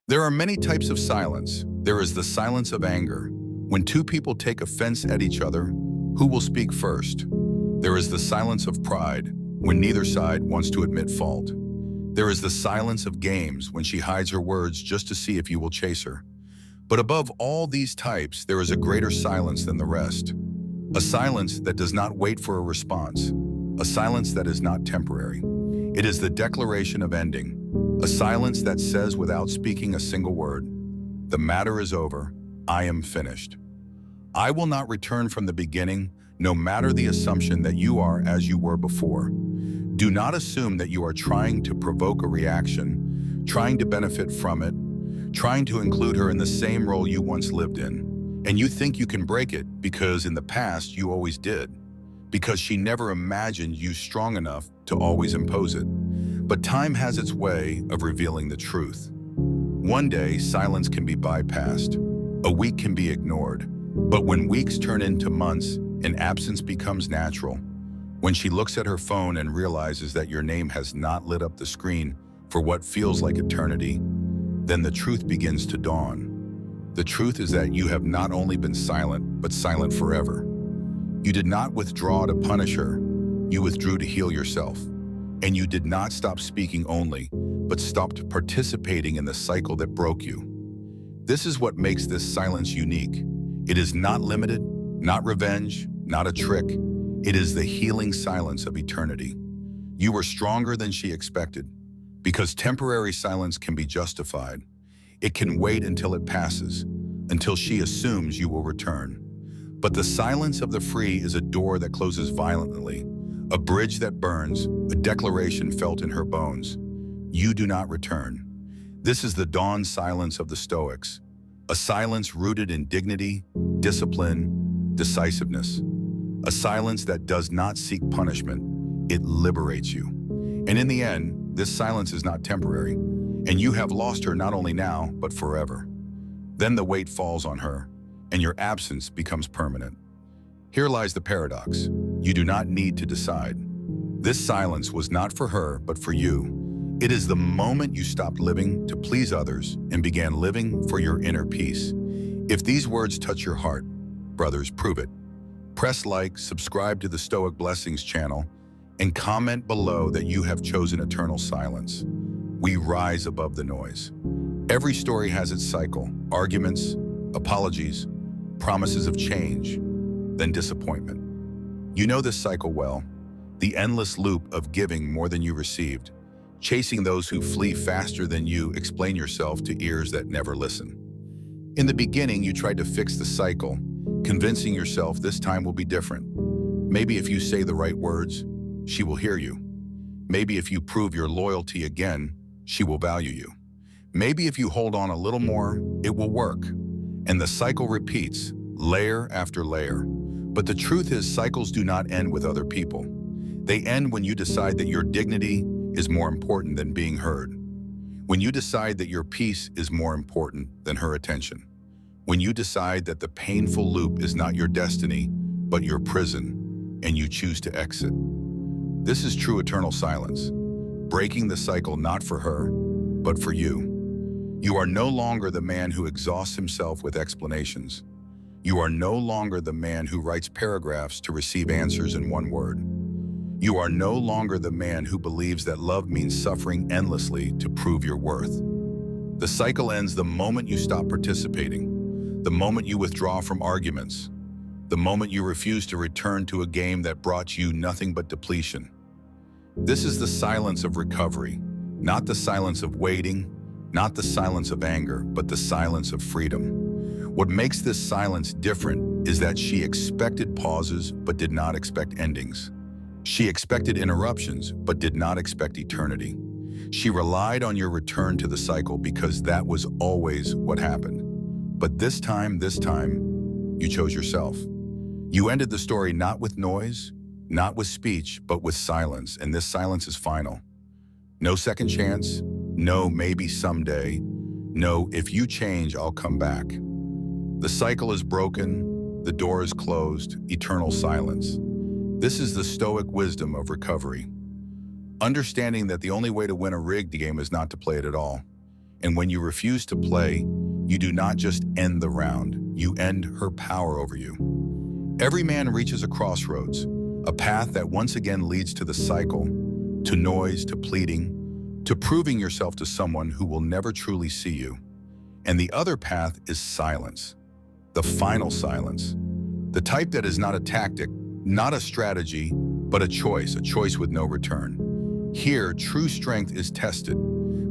There are many types of silence. There is the silence of anger. When two people take offense at each other, who will speak first? There is the silence of pride, when neither side wants to admit fault. There is the silence of games, when she hides her words just to see if you will chase her. But above all these types, there is a greater silence than the rest. A silence that does not wait for a response. A silence that is not temporary. It is the declaration of ending. A silence that says without speaking a single word, "The matter is over. I am finished. I will not return from the beginning, no matter the assumption that you are as you were before." Do not assume that you are trying to provoke a reaction, trying to benefit from it, trying to include her in the same role you once lived in. And you think you can break it because in the past you always did, because she never imagined you strong enough to always impose it. But time has its way of revealing the truth. One day, silence can be bypassed. A week can be ignored. But when weeks turn into months and absence becomes natural, when she looks at her phone and realizes that your name has not lit up the screen for what feels like eternity, then the truth begins to dawn. The truth is that you have not only been silent, but silent forever. You did not withdraw to punish her. You withdrew to heal yourself. And you did not stop speaking only, but stopped participating in the cycle that broke you. This is what makes this silence unique. It is not limited, not revenge, not a trick. It is the healing silence of eternity. You were stronger than she expected, because temporary silence can be justified. It can wait until it passes, until she assumes you will return. But the silence of the free is a door that closes violently, a bridge that burns, a declaration felt in her bones. You do not return. This is the dawn silence of the Stoics, a silence rooted in dignity, discipline, decisiveness. A silence that does not seek punishment, it liberates you. And in the end, this silence is not temporary, and you have lost her not only now, but forever. Then the weight falls on her, and your absence becomes permanent. Here lies the paradox. You do not need to decide. This silence was not for her, but for you. It is the moment you stopped living to please others and began living for your inner peace. If these words touch your heart, brothers, prove it. Press like, subscribe to the Stoic Blessings channel, and comment below that you have chosen eternal silence. We rise above the noise. Every story has its cycle: arguments, apologies, promises of change, then disappointment. You know this cycle well, the endless loop of giving more than you received, chasing those who flee faster than you explain yourself to ears that never listen. In the beginning, you tried to fix the cycle, convincing yourself this time will be different. Maybe if you say the right words, she will hear you. Maybe if you prove your loyalty again, she will value you. Maybe if you hold on a little more, it will work. And the cycle repeats, layer after layer. But the truth is, cycles do not end with other people. They end when you decide that your dignity is more important than being heard. When you decide that your peace is more important than her attention. When you decide that the painful loop is not your destiny, but your prison, and you choose to exit. This is true eternal silence, breaking the cycle not for her, but for you. You are no longer the man who exhausts himself with explanations. You are no longer the man who writes paragraphs to receive answers in one word. You are no longer the man who believes that love means suffering endlessly to prove your worth. The cycle ends the moment you stop participating, the moment you withdraw from arguments, the moment you refuse to return to a game that brought you nothing but depletion. This is the silence of recovery, not the silence of waiting, not the silence of anger, but the silence of freedom. What makes this silence different is that she expected pauses but did not expect endings. She expected interruptions but did not expect eternity. She relied on your return to the cycle because that was always what happened. But this time, you chose yourself. You ended the story not with noise, not with speech, but with silence, and this silence is final. No second chance, no maybe someday, no if you change, I'll come back. The cycle is broken, the door is closed, eternal silence. This is the Stoic wisdom of recovery. Understanding that the only way to win a rigged game is not to play it at all. And when you refuse to play, you do not just end the round, you end her power over you. Every man reaches a crossroads, a path that once again leads to the cycle, to noise, to pleading, to proving yourself to someone who will never truly see you. And the other path is silence, the final silence, the type that is not a tactic, not a strategy, but a choice with no return. Here, true strength is tested,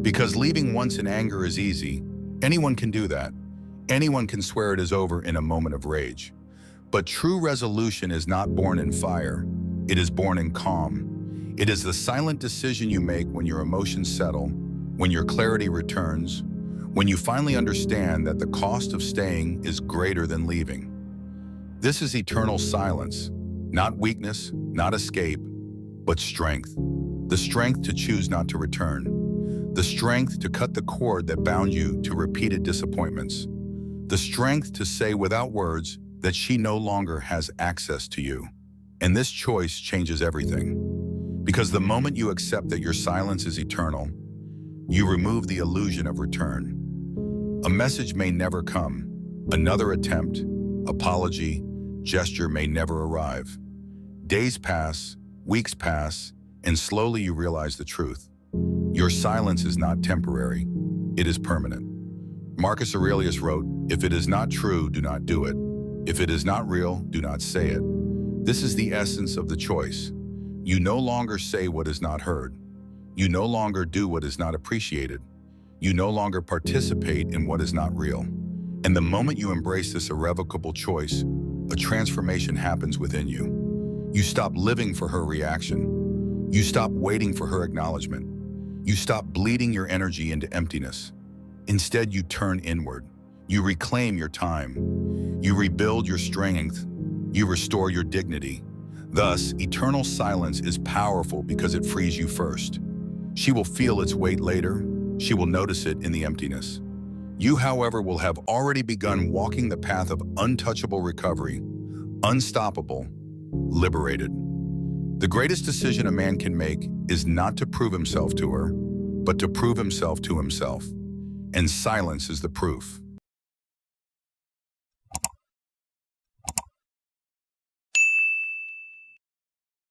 because leaving once in anger is easy. Anyone can do that. Anyone can swear it is over in a moment of rage. But true resolution is not born in fire. It is born in calm. It is the silent decision you make when your emotions settle, when your clarity returns, when you finally understand that the cost of staying is greater than leaving. This is eternal silence, not weakness, not escape, but strength. The strength to choose not to return. The strength to cut the cord that bound you to repeated disappointments. The strength to say without words that she no longer has access to you. And this choice changes everything. Because the moment you accept that your silence is eternal, you remove the illusion of return. A message may never come. Another attempt, apology, gesture may never arrive. Days pass, weeks pass, and slowly you realize the truth. Your silence is not temporary, it is permanent. Marcus Aurelius wrote, "If it is not true, do not do it. If it is not real, do not say it." This is the essence of the choice. You no longer say what is not heard. You no longer do what is not appreciated. You no longer participate in what is not real. And the moment you embrace this irrevocable choice, a transformation happens within you. You stop living for her reaction. You stop waiting for her acknowledgement. You stop bleeding your energy into emptiness. Instead, you turn inward. You reclaim your time. You rebuild your strength. You restore your dignity. Thus, eternal silence is powerful because it frees you first. She will feel its weight later. She will notice it in the emptiness. You, however, will have already begun walking the path of untouchable recovery, unstoppable, liberated. The greatest decision a man can make is not to prove himself to her, but to prove himself to himself. And silence is the proof.